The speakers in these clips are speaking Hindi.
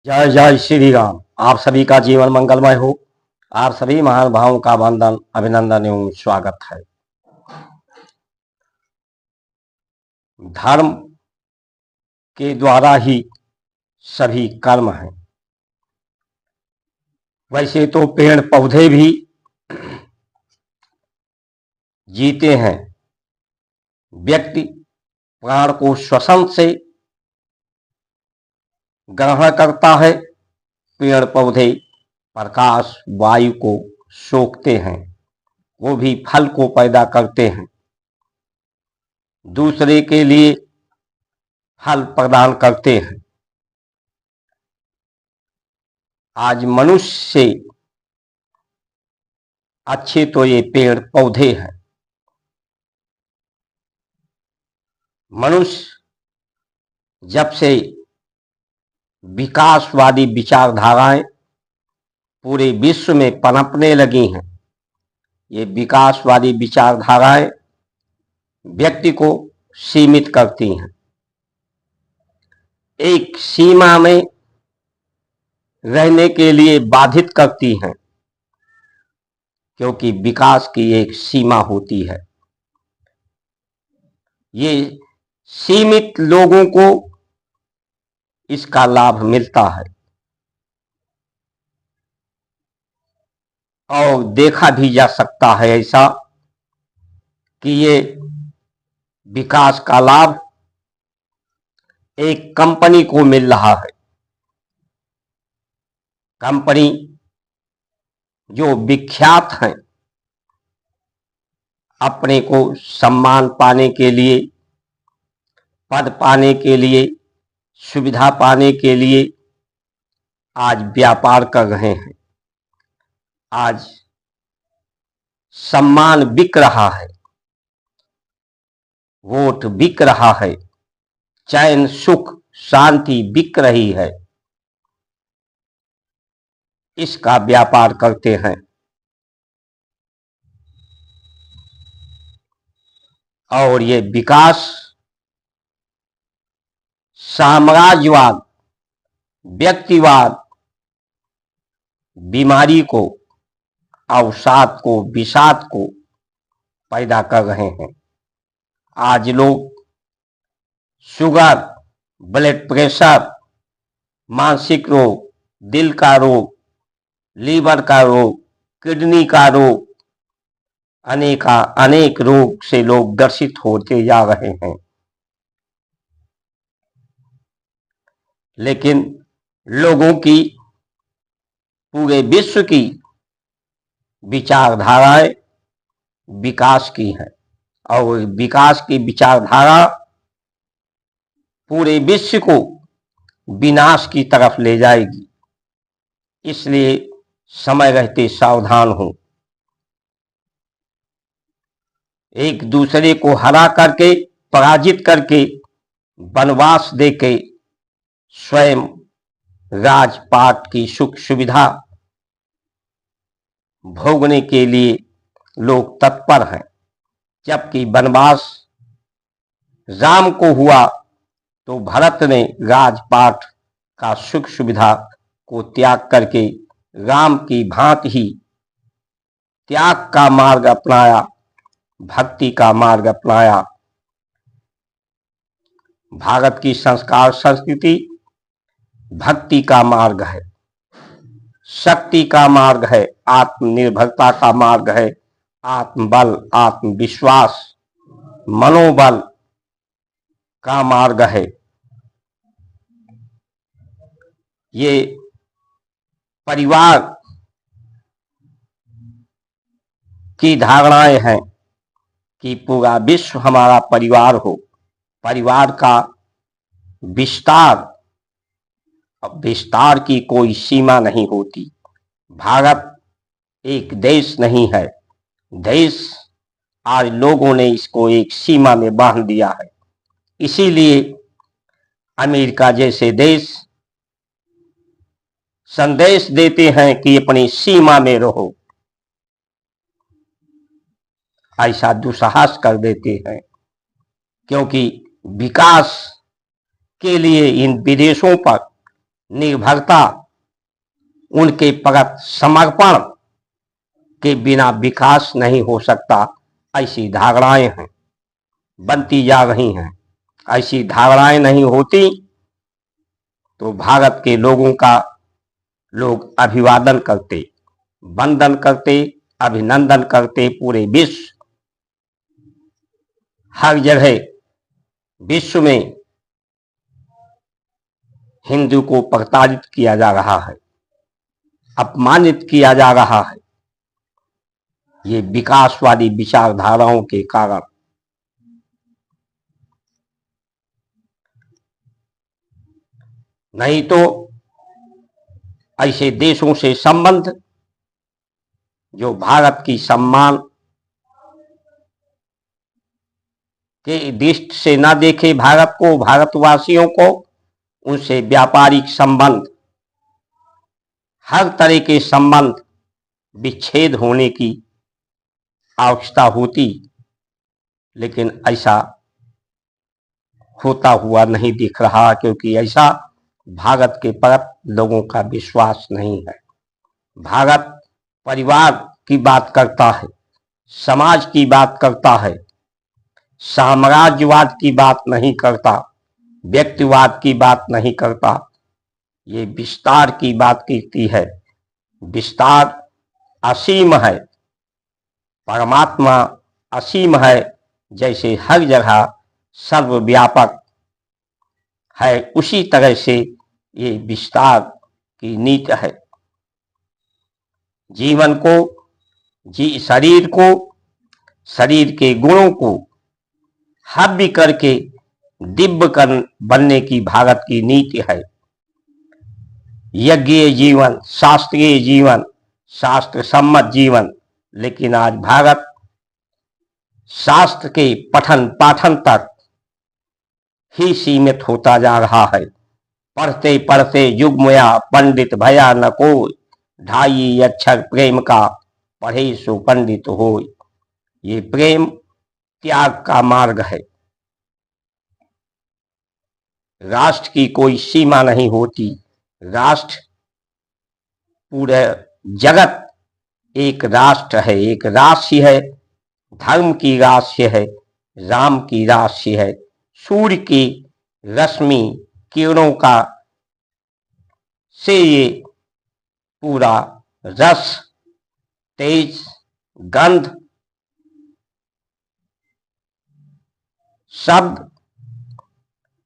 जय जय श्री राम। आप सभी का जीवन मंगलमय हो। आप सभी महानुभावों का वंदन, अभिनंदन एवं स्वागत है। धर्म के द्वारा ही सभी कर्म हैं। वैसे तो पेड़ पौधे भी जीते हैं। व्यक्ति प्राण को श्वसन से ग्रहण करता है। पेड़ पौधे प्रकाश वायु को सोखते हैं। वो भी फल को पैदा करते हैं, दूसरे के लिए फल प्रदान करते हैं। आज मनुष्य से अच्छे तो ये पेड़ पौधे हैं। मनुष्य जब से विकासवादी विचारधाराएं पूरे विश्व में पनपने लगी हैं, ये विकासवादी विचारधाराएं व्यक्ति को सीमित करती हैं, एक सीमा में रहने के लिए बाधित करती हैं, क्योंकि विकास की एक सीमा होती है। ये सीमित लोगों को इसका लाभ मिलता है और देखा भी जा सकता है ऐसा कि ये विकास का लाभ एक कंपनी को मिल रहा है। कंपनी जो विख्यात हैं, अपने को सम्मान पाने के लिए, पद पाने के लिए, सुविधा पाने के लिए आज व्यापार कर रहे हैं। आज सम्मान बिक रहा है, वोट बिक रहा है, चैन सुख शांति बिक रही है। इसका व्यापार करते हैं और ये विकास साम्राज्यवाद, व्यक्तिवाद बीमारी को, अवसाद को, विषाद को पैदा कर रहे हैं। आज लोग शुगर, ब्लड प्रेशर, मानसिक रोग, दिल का रोग, लीवर का रोग, किडनी का रोग, अनेक रोग से लोग ग्रसित होते जा रहे हैं। लेकिन लोगों की, पूरे विश्व की विचारधाराएं विकास की हैं और विकास की विचारधारा पूरे विश्व को विनाश की तरफ ले जाएगी। इसलिए समय रहते सावधान हो। एक दूसरे को हरा करके, पराजित करके, वनवास देके स्वयं राजपाट की सुख सुविधा भोगने के लिए लोग तत्पर हैं। जबकि वनवास राम को हुआ तो भरत ने राजपाट का सुख सुविधा को त्याग करके राम की भांति ही त्याग का मार्ग अपनाया, भक्ति का मार्ग अपनाया। भारत की संस्कार संस्कृति भक्ति का मार्ग है, शक्ति का मार्ग है, आत्मनिर्भरता का मार्ग है, आत्मबल, आत्मविश्वास, मनोबल का मार्ग है। ये परिवार की धारणाएं हैं कि पूरा विश्व हमारा परिवार हो। परिवार का विस्तार की कोई सीमा नहीं होती। भारत एक देश नहीं है, देश आज लोगों ने इसको एक सीमा में बांध दिया है। इसीलिए अमेरिका जैसे देश संदेश देते हैं कि अपनी सीमा में रहो, ऐसा दुस्साहस कर देते हैं, क्योंकि विकास के लिए इन विदेशों पर निर्भरता, उनके प्रति समर्पण के बिना विकास नहीं हो सकता, ऐसी धारणाएं हैं, बनती जा रही हैं। ऐसी धारणाएं नहीं होती तो भारत के लोगों का लोग अभिवादन करते, वंदन करते, अभिनंदन करते। पूरे विश्व, हर जगह विश्व में हिंदू को प्रताड़ित किया जा रहा है, अपमानित किया जा रहा है, ये विकासवादी विचारधाराओं के कारण। नहीं तो ऐसे देशों से संबंध जो भारत की सम्मान के दृष्टि से न देखे भारत को, भारतवासियों को, उनसे व्यापारिक संबंध, हर तरह के संबंध विच्छेद होने की आवश्यकता होती, लेकिन ऐसा होता हुआ नहीं दिख रहा, क्योंकि ऐसा भारत के प्रति लोगों का विश्वास नहीं है। भारत परिवार की बात करता है, समाज की बात करता है, साम्राज्यवाद की बात नहीं करता, व्यक्तिवाद की बात नहीं करता, ये विस्तार की बात करती है। विस्तार असीम है, परमात्मा असीम है, जैसे हर जगह सर्वव्यापक है, उसी तरह से ये विस्तार की नीति है। जीवन को, शरीर को, शरीर के गुणों को हव्य करके दिव्य बनने की भारत की नीति है। यज्ञीय जीवन, शास्त्रीय जीवन, शास्त्र सम्मत जीवन। लेकिन आज भारत शास्त्र के पठन पाठन तक ही सीमित होता जा रहा है। पढ़ते पढ़ते युगमया पंडित भया न कोई, ढाई अक्षर प्रेम का पढ़े सो पंडित होय। ये प्रेम त्याग का मार्ग है। राष्ट्र की कोई सीमा नहीं होती। राष्ट्र, पूरे जगत एक राष्ट्र है, एक राशि है, धर्म की राशि है, राम की राशि है। सूर्य की रश्मि किरणों का से ये पूरा रस, तेज, गंध, शब्द,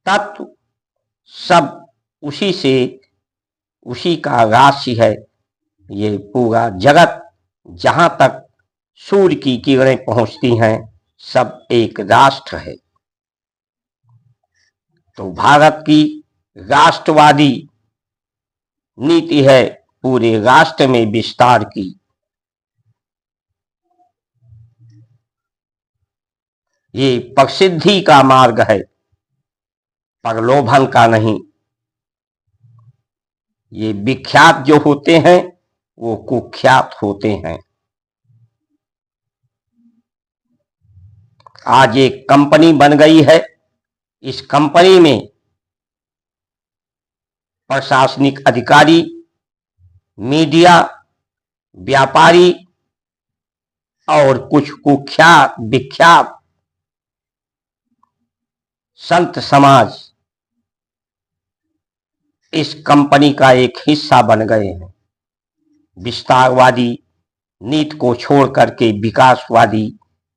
तत्व सब उसी से, उसी का राशि है। ये पूरा जगत, जहां तक सूर्य की किरणें पहुंचती हैं, सब एक राष्ट्र है। तो भारत की राष्ट्रवादी नीति है पूरे राष्ट्र में विस्तार की। ये प्रसिद्धि का मार्ग है, प्रलोभन का नहीं। ये विख्यात जो होते हैं वो कुख्यात होते हैं। आज एक कंपनी बन गई है, इस कंपनी में प्रशासनिक अधिकारी, मीडिया, व्यापारी और कुछ कुख्यात विख्यात संत समाज इस कंपनी का एक हिस्सा बन गए हैं। विस्तारवादी नीति को छोड़ करके विकासवादी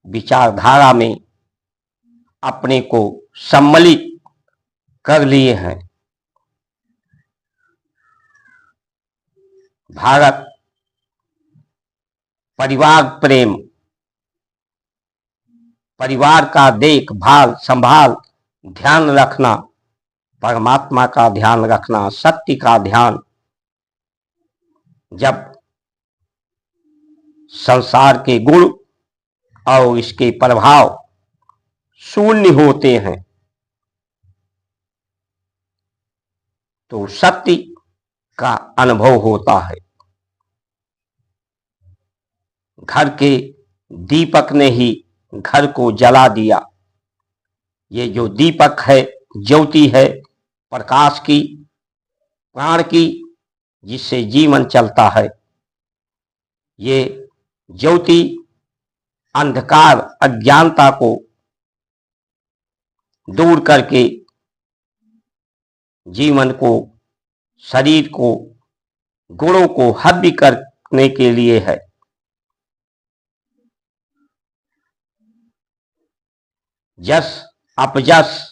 विचारधारा में अपने को सम्मिलित कर लिए हैं। भारत परिवार प्रेम, परिवार का देखभाल, संभाल, ध्यान रखना, परमात्मा का ध्यान रखना, सत्य का ध्यान, जब संसार के गुण और इसके प्रभाव शून्य होते हैं तो सत्य का अनुभव होता है। घर के दीपक ने ही घर को जला दिया। ये जो दीपक है, ज्योति है प्रकाश की, प्राण की, जिससे जीवन चलता है। ये ज्योति अंधकार अज्ञानता को दूर करके जीवन को, शरीर को, गुणों को हव्य करने के लिए है। यश अपयश,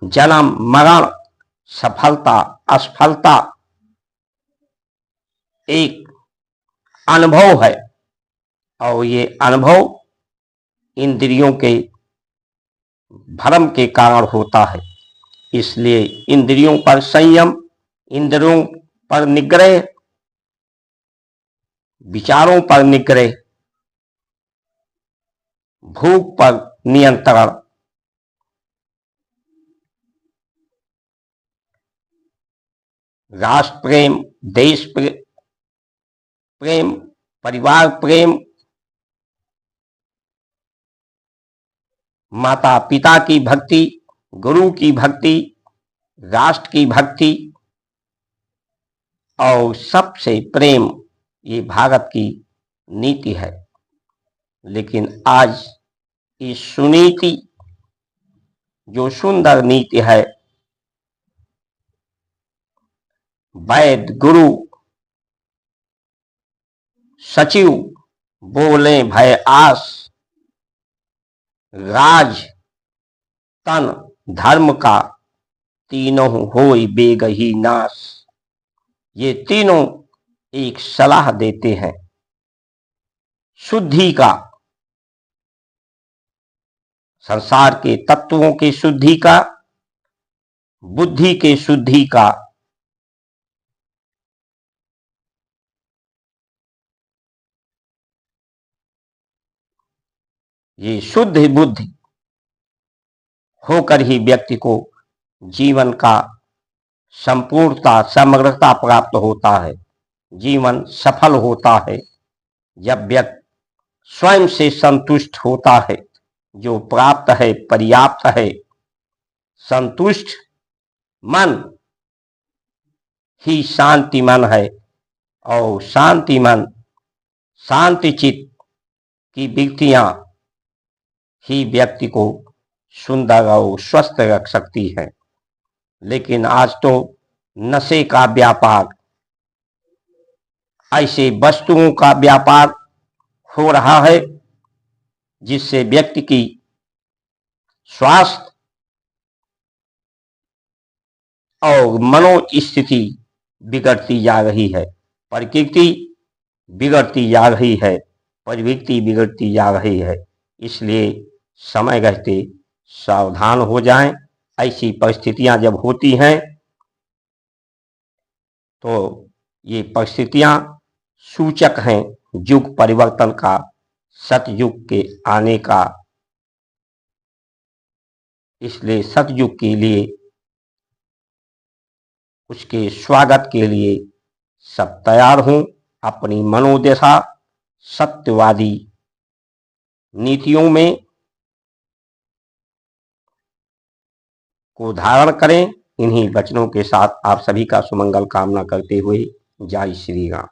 जन्म मरण, सफलता असफलता एक अनुभव है, और ये अनुभव इंद्रियों के भ्रम के कारण होता है। इसलिए इंद्रियों पर संयम, इंद्रियों पर निग्रह, विचारों पर निग्रह, भूख पर नियंत्रण, राष्ट्र प्रेम, देश प्रेम, परिवार प्रेम, माता पिता की भक्ति, गुरु की भक्ति, राष्ट्र की भक्ति और सबसे प्रेम, ये भारत की नीति है। लेकिन आज इस सुनीति, जो सुंदर नीति है, वैद गुरु सचिव बोले भय आस, राज तन धर्म का तीनों होय बेगही नाश। ये तीनों एक सलाह देते हैं शुद्धि का, संसार के तत्वों के शुद्धि का, बुद्धि के शुद्धि का, ये शुद्ध बुद्धि होकर ही व्यक्ति को जीवन का संपूर्णता, समग्रता प्राप्त होता है, जीवन सफल होता है। जब व्यक्ति स्वयं से संतुष्ट होता है, जो प्राप्त है पर्याप्त है, संतुष्ट मन ही शांति मन है, और शांति मन, शांति चित्त की वृत्तियां ही व्यक्ति को सुंदर और स्वस्थ रख सकती है। लेकिन आज तो नशे का व्यापार, ऐसे वस्तुओं का व्यापार हो रहा है, जिससे व्यक्ति की स्वास्थ्य और मनोस्थिति बिगड़ती जा रही है, प्रकृति बिगड़ती जा रही है, प्रवृत्ति बिगड़ती जा रही है। इसलिए समय रहते सावधान हो जाएं। ऐसी परिस्थितियां जब होती हैं तो ये परिस्थितियां सूचक हैं युग परिवर्तन का, सतयुग के आने का। इसलिए सतयुग के लिए, उसके स्वागत के लिए सब तैयार हों। अपनी मनोदशा सत्यवादी नीतियों में को धारण करें। इन्हीं वचनों के साथ आप सभी का सुमंगल कामना करते हुए जय श्री राम।